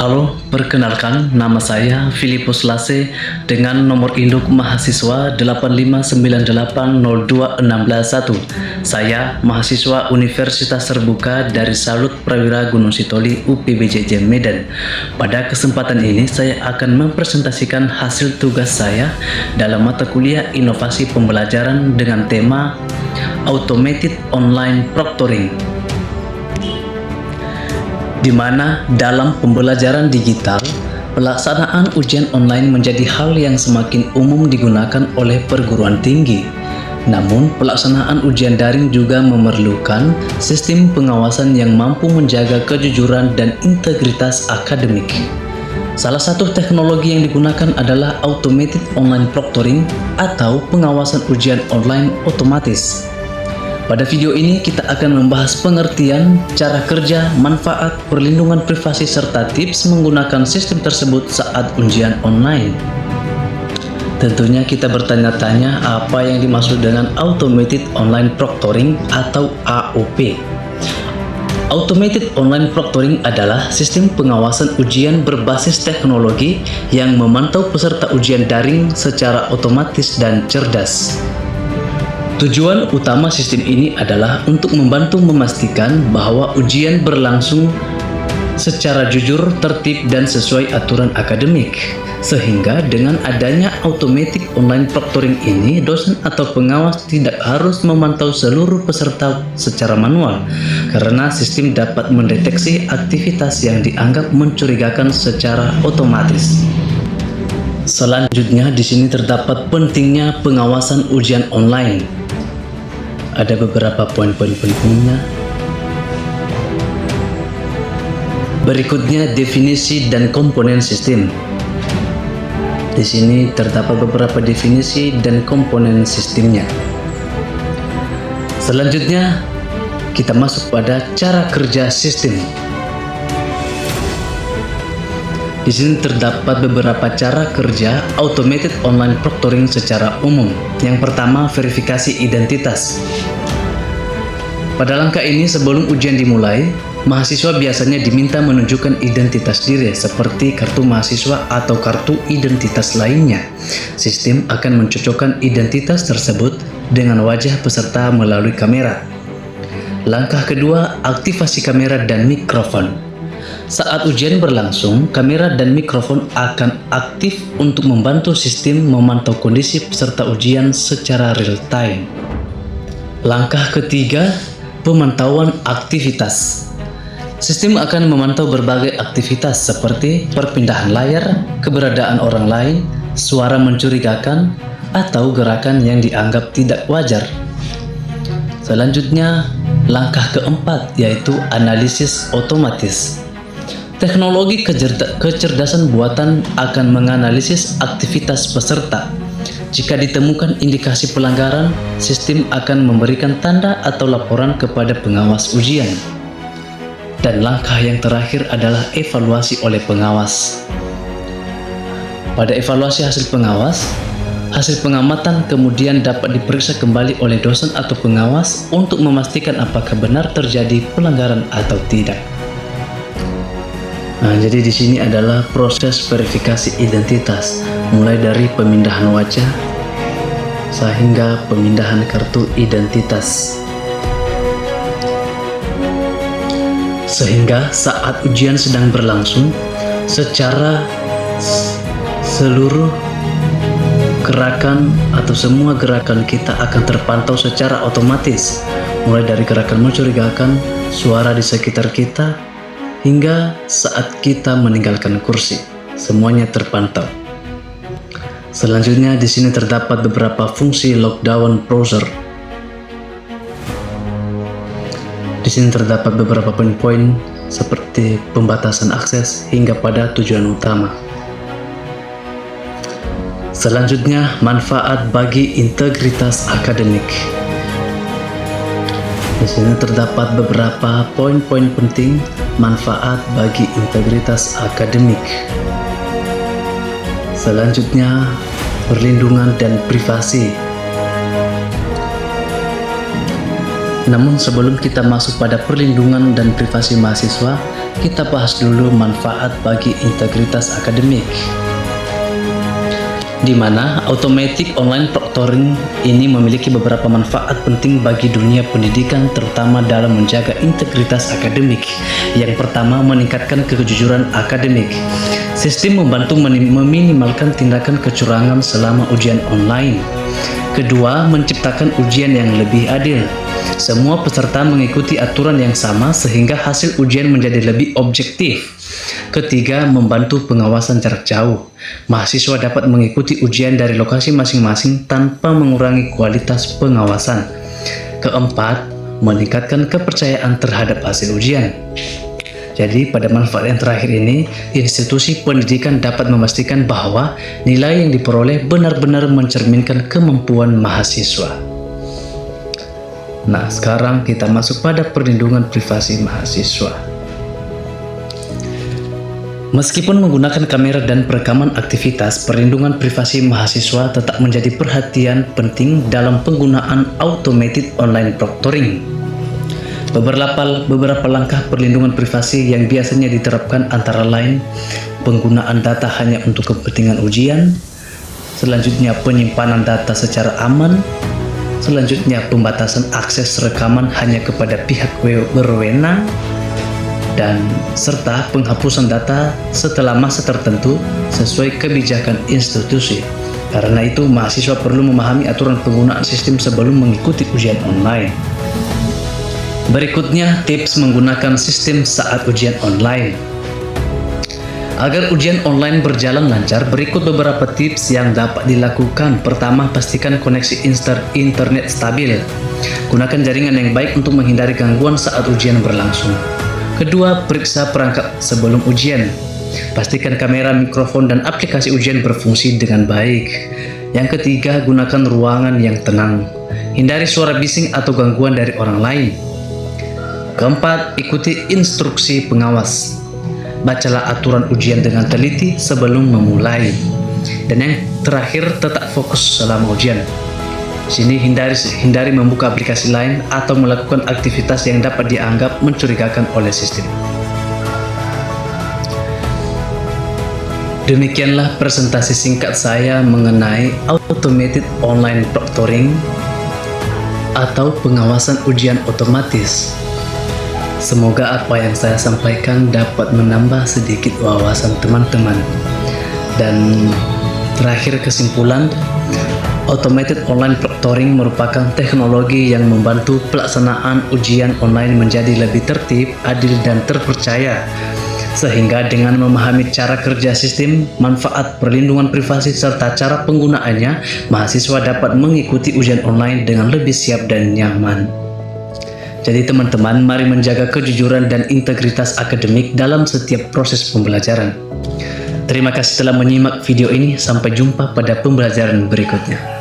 Halo, perkenalkan nama saya Filipus Lase dengan nomor induk mahasiswa 859802161. Saya mahasiswa Universitas Terbuka dari Salut Prawira Gunung Sitoli UPBJJ Medan. Pada kesempatan ini saya akan mempresentasikan hasil tugas saya dalam mata kuliah Inovasi Pembelajaran dengan tema Automated Online Proctoring, di mana dalam pembelajaran digital, pelaksanaan ujian online menjadi hal yang semakin umum digunakan oleh perguruan tinggi. Namun, pelaksanaan ujian daring juga memerlukan sistem pengawasan yang mampu menjaga kejujuran dan integritas akademik. Salah satu teknologi yang digunakan adalah Automated Online Proctoring atau pengawasan ujian online otomatis. Pada video ini kita akan membahas pengertian, cara kerja, manfaat, perlindungan privasi, serta tips menggunakan sistem tersebut saat ujian online. Tentunya kita bertanya-tanya apa yang dimaksud dengan Automated Online Proctoring atau AOP. Automated Online Proctoring adalah sistem pengawasan ujian berbasis teknologi yang memantau peserta ujian daring secara otomatis dan cerdas. Tujuan utama sistem ini adalah untuk membantu memastikan bahwa ujian berlangsung secara jujur, tertib, dan sesuai aturan akademik. Sehingga dengan adanya Automated Online Proctoring ini, dosen atau pengawas tidak harus memantau seluruh peserta secara manual, karena sistem dapat mendeteksi aktivitas yang dianggap mencurigakan secara otomatis. Selanjutnya, di sini terdapat pentingnya pengawasan ujian online. Ada beberapa poin-poin pentingnya. Berikutnya, definisi dan komponen sistem. Di sini terdapat beberapa definisi dan komponen sistemnya. Selanjutnya, kita masuk pada cara kerja sistem. Di sini terdapat beberapa cara kerja Automated Online Proctoring secara umum. Yang pertama, verifikasi identitas. Pada langkah ini, sebelum ujian dimulai, mahasiswa biasanya diminta menunjukkan identitas diri seperti kartu mahasiswa atau kartu identitas lainnya. Sistem akan mencocokkan identitas tersebut dengan wajah peserta melalui kamera. Langkah kedua, aktivasi kamera dan mikrofon. Saat ujian berlangsung, kamera dan mikrofon akan aktif untuk membantu sistem memantau kondisi peserta ujian secara real time. Langkah ketiga, pemantauan aktivitas. Sistem akan memantau berbagai aktivitas seperti perpindahan layar, keberadaan orang lain, suara mencurigakan, atau gerakan yang dianggap tidak wajar. Selanjutnya, langkah keempat yaitu analisis otomatis. Teknologi kecerdasan buatan akan menganalisis aktivitas peserta. Jika ditemukan indikasi pelanggaran, sistem akan memberikan tanda atau laporan kepada pengawas ujian. Dan langkah yang terakhir adalah evaluasi oleh pengawas. Pada evaluasi hasil pengawas, hasil pengamatan kemudian dapat diperiksa kembali oleh dosen atau pengawas untuk memastikan apakah benar terjadi pelanggaran atau tidak. Nah, jadi di sini adalah proses verifikasi identitas, mulai dari pemindahan wajah sehingga pemindahan kartu identitas. Sehingga saat ujian sedang berlangsung, secara seluruh gerakan atau semua gerakan kita akan terpantau secara otomatis, mulai dari gerakan mencurigakan, suara di sekitar kita, hingga saat kita meninggalkan kursi, semuanya terpantau. Selanjutnya di sini terdapat beberapa fungsi lockdown browser. Di sini terdapat beberapa poin-poin seperti pembatasan akses hingga pada tujuan utama. Selanjutnya, manfaat bagi integritas akademik. Di sini terdapat beberapa poin-poin penting manfaat bagi integritas akademik. Selanjutnya, perlindungan dan privasi. Namun sebelum kita masuk pada perlindungan dan privasi mahasiswa, kita bahas dulu manfaat bagi integritas akademik, di mana automatic online proctoring ini memiliki beberapa manfaat penting bagi dunia pendidikan, terutama dalam menjaga integritas akademik. Yang pertama, meningkatkan kejujuran akademik. Sistem membantu meminimalkan tindakan kecurangan selama ujian online. Kedua, menciptakan ujian yang lebih adil. Semua peserta mengikuti aturan yang sama sehingga hasil ujian menjadi lebih objektif. Ketiga, membantu pengawasan jarak jauh. Mahasiswa dapat mengikuti ujian dari lokasi masing-masing tanpa mengurangi kualitas pengawasan. Keempat, meningkatkan kepercayaan terhadap hasil ujian. Jadi pada manfaat yang terakhir ini, institusi pendidikan dapat memastikan bahwa nilai yang diperoleh benar-benar mencerminkan kemampuan mahasiswa. Nah, sekarang kita masuk pada perlindungan privasi mahasiswa. Meskipun menggunakan kamera dan perekaman aktivitas, perlindungan privasi mahasiswa tetap menjadi perhatian penting dalam penggunaan automated online proctoring. Beberapa langkah perlindungan privasi yang biasanya diterapkan antara lain penggunaan data hanya untuk kepentingan ujian, selanjutnya penyimpanan data secara aman, selanjutnya pembatasan akses rekaman hanya kepada pihak berwenang, dan serta penghapusan data setelah masa tertentu sesuai kebijakan institusi. Karena itu, mahasiswa perlu memahami aturan penggunaan sistem sebelum mengikuti ujian online. Berikutnya, tips menggunakan sistem saat ujian online. Agar ujian online berjalan lancar, berikut beberapa tips yang dapat dilakukan. Pertama, pastikan koneksi internet stabil. Gunakan jaringan yang baik untuk menghindari gangguan saat ujian berlangsung. Kedua, periksa perangkat sebelum ujian. Pastikan kamera, mikrofon, dan aplikasi ujian berfungsi dengan baik. Yang ketiga, gunakan ruangan yang tenang. Hindari suara bising atau gangguan dari orang lain. Keempat, ikuti instruksi pengawas. Bacalah aturan ujian dengan teliti sebelum memulai. Dan yang terakhir, tetap fokus selama ujian. Sini hindari membuka aplikasi lain atau melakukan aktivitas yang dapat dianggap mencurigakan oleh sistem. Demikianlah presentasi singkat saya mengenai automated online proctoring atau pengawasan ujian otomatis. Semoga apa yang saya sampaikan dapat menambah sedikit wawasan teman-teman. Dan terakhir, kesimpulan, automated online proctoring merupakan teknologi yang membantu pelaksanaan ujian online menjadi lebih tertib, adil, dan terpercaya. Sehingga dengan memahami cara kerja sistem, manfaat perlindungan privasi, serta cara penggunaannya, mahasiswa dapat mengikuti ujian online dengan lebih siap dan nyaman. Jadi teman-teman, mari menjaga kejujuran dan integritas akademik dalam setiap proses pembelajaran. Terima kasih telah menyimak video ini. Sampai jumpa pada pembelajaran berikutnya.